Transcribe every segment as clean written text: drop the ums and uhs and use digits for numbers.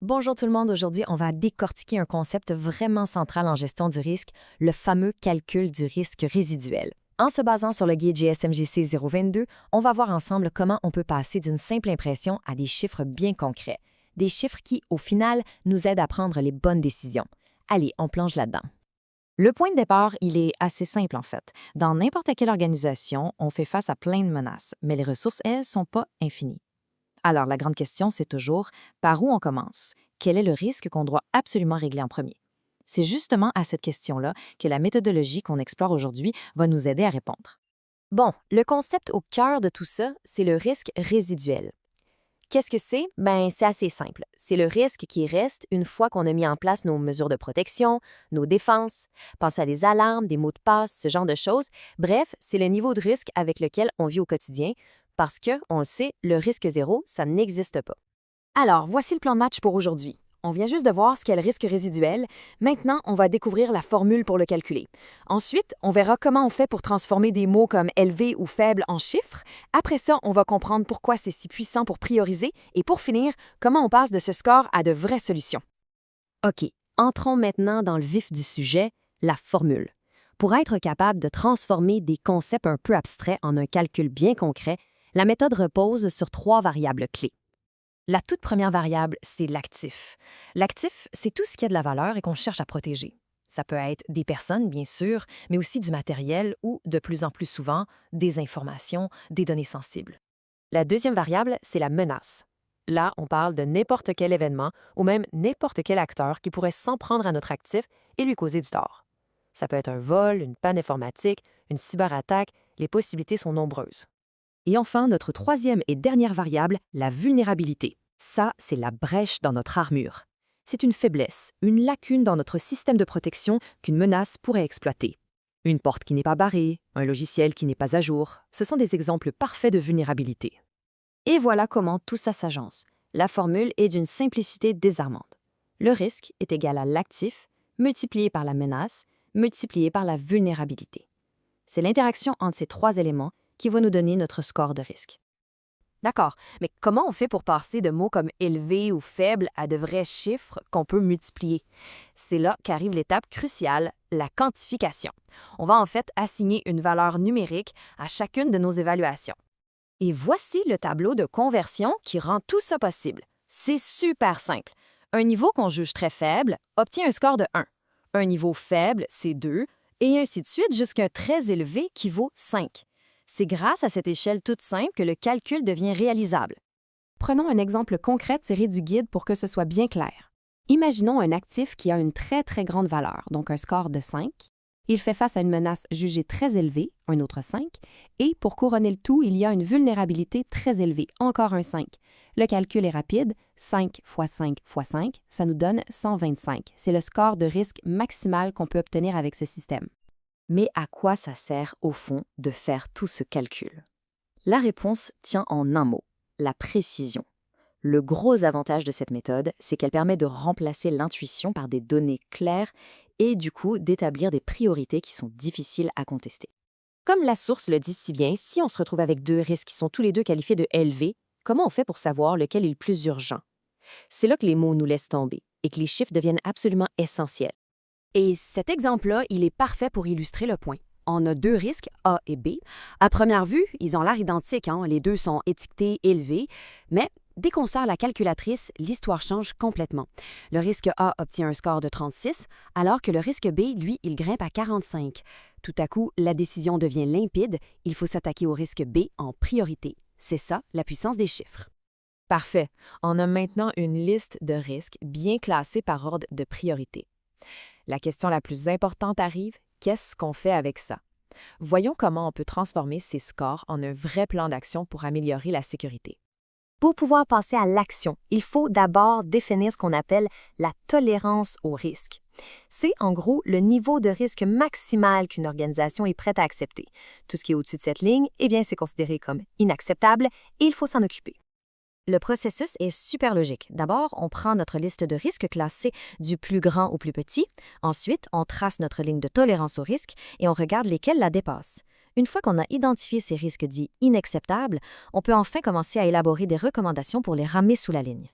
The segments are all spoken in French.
Bonjour tout le monde, aujourd'hui on va décortiquer un concept vraiment central en gestion du risque, le fameux calcul du risque résiduel. En se basant sur le guide GSMGC 022, on va voir ensemble comment on peut passer d'une simple impression à des chiffres bien concrets. Des chiffres qui, au final, nous aident à prendre les bonnes décisions. Allez, on plonge là-dedans. Le point de départ, il est assez simple en fait. Dans n'importe quelle organisation, on fait face à plein de menaces, mais les ressources, elles, sont pas infinies. Alors, la grande question, c'est toujours par où on commence? Quel est le risque qu'on doit absolument régler en premier? C'est justement à cette question-là que la méthodologie qu'on explore aujourd'hui va nous aider à répondre. Bon, le concept au cœur de tout ça, c'est le risque résiduel. Qu'est-ce que c'est? Ben, c'est assez simple. C'est le risque qui reste une fois qu'on a mis en place nos mesures de protection, nos défenses, pense à des alarmes, des mots de passe, ce genre de choses. Bref, c'est le niveau de risque avec lequel on vit au quotidien parce que, on le sait, le risque zéro, ça n'existe pas. Alors, voici le plan de match pour aujourd'hui. On vient juste de voir ce qu'est le risque résiduel. Maintenant, on va découvrir la formule pour le calculer. Ensuite, on verra comment on fait pour transformer des mots comme élevé ou faible en chiffres. Après ça, on va comprendre pourquoi c'est si puissant pour prioriser. Et pour finir, comment on passe de ce score à de vraies solutions. OK, entrons maintenant dans le vif du sujet, la formule. Pour être capable de transformer des concepts un peu abstraits en un calcul bien concret, la méthode repose sur 3 variables clés. La toute première variable, c'est l'actif. L'actif, c'est tout ce qui a de la valeur et qu'on cherche à protéger. Ça peut être des personnes, bien sûr, mais aussi du matériel ou, de plus en plus souvent, des informations, des données sensibles. La deuxième variable, c'est la menace. Là, on parle de n'importe quel événement ou même n'importe quel acteur qui pourrait s'en prendre à notre actif et lui causer du tort. Ça peut être un vol, une panne informatique, une cyberattaque, les possibilités sont nombreuses. Et enfin, notre troisième et dernière variable, la vulnérabilité. Ça, c'est la brèche dans notre armure. C'est une faiblesse, une lacune dans notre système de protection qu'une menace pourrait exploiter. Une porte qui n'est pas barrée, un logiciel qui n'est pas à jour, ce sont des exemples parfaits de vulnérabilité. Et voilà comment tout ça s'agence. La formule est d'une simplicité désarmante. Le risque est égal à l'actif, multiplié par la menace, multiplié par la vulnérabilité. C'est l'interaction entre ces 3 éléments qui va nous donner notre score de risque. D'accord, mais comment on fait pour passer de mots comme élevé ou faible à de vrais chiffres qu'on peut multiplier? C'est là qu'arrive l'étape cruciale, la quantification. On va en fait assigner une valeur numérique à chacune de nos évaluations. Et voici le tableau de conversion qui rend tout ça possible. C'est super simple. Un niveau qu'on juge très faible obtient un score de 1. Un niveau faible, c'est 2, et ainsi de suite jusqu'à un très élevé qui vaut 5. C'est grâce à cette échelle toute simple que le calcul devient réalisable. Prenons un exemple concret tiré du guide pour que ce soit bien clair. Imaginons un actif qui a une très grande valeur, donc un score de 5. Il fait face à une menace jugée très élevée, un autre 5, et pour couronner le tout, il y a une vulnérabilité très élevée, encore un 5. Le calcul est rapide, 5 x 5 x 5, ça nous donne 125. C'est le score de risque maximal qu'on peut obtenir avec ce système. Mais à quoi ça sert, au fond, de faire tout ce calcul? La réponse tient en un mot, la précision. Le gros avantage de cette méthode, c'est qu'elle permet de remplacer l'intuition par des données claires et du coup d'établir des priorités qui sont difficiles à contester. Comme la source le dit si bien, si on se retrouve avec 2 risques qui sont tous les 2 qualifiés de élevés, comment on fait pour savoir lequel est le plus urgent? C'est là que les mots nous laissent tomber et que les chiffres deviennent absolument essentiels. Et cet exemple-là, il est parfait pour illustrer le point. On a 2 risques, A et B. À première vue, ils ont l'air identiques, les 2 sont étiquetés élevés, mais dès qu'on sort la calculatrice, l'histoire change complètement. Le risque A obtient un score de 36, alors que le risque B, lui, il grimpe à 45. Tout à coup, la décision devient limpide, il faut s'attaquer au risque B en priorité. C'est ça, la puissance des chiffres. Parfait. On a maintenant une liste de risques bien classés par ordre de priorité. La question la plus importante arrive, qu'est-ce qu'on fait avec ça? Voyons comment on peut transformer ces scores en un vrai plan d'action pour améliorer la sécurité. Pour pouvoir passer à l'action, il faut d'abord définir ce qu'on appelle la tolérance au risque. C'est en gros le niveau de risque maximal qu'une organisation est prête à accepter. Tout ce qui est au-dessus de cette ligne, eh bien, c'est considéré comme inacceptable et il faut s'en occuper. Le processus est super logique. D'abord, on prend notre liste de risques classés du plus grand au plus petit. Ensuite, on trace notre ligne de tolérance au risque et on regarde lesquels la dépassent. Une fois qu'on a identifié ces risques dits inacceptables, on peut enfin commencer à élaborer des recommandations pour les ramener sous la ligne.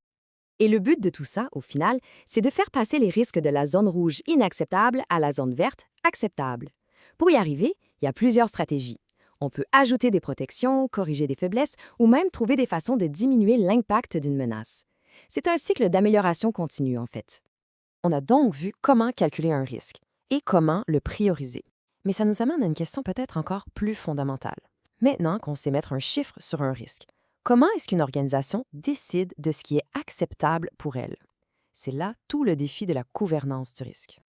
Et le but de tout ça, au final, c'est de faire passer les risques de la zone rouge inacceptable à la zone verte acceptable. Pour y arriver, il y a plusieurs stratégies. On peut ajouter des protections, corriger des faiblesses ou même trouver des façons de diminuer l'impact d'une menace. C'est un cycle d'amélioration continue, en fait. On a donc vu comment calculer un risque et comment le prioriser. Mais ça nous amène à une question peut-être encore plus fondamentale. Maintenant qu'on sait mettre un chiffre sur un risque, comment est-ce qu'une organisation décide de ce qui est acceptable pour elle? C'est là tout le défi de la gouvernance du risque.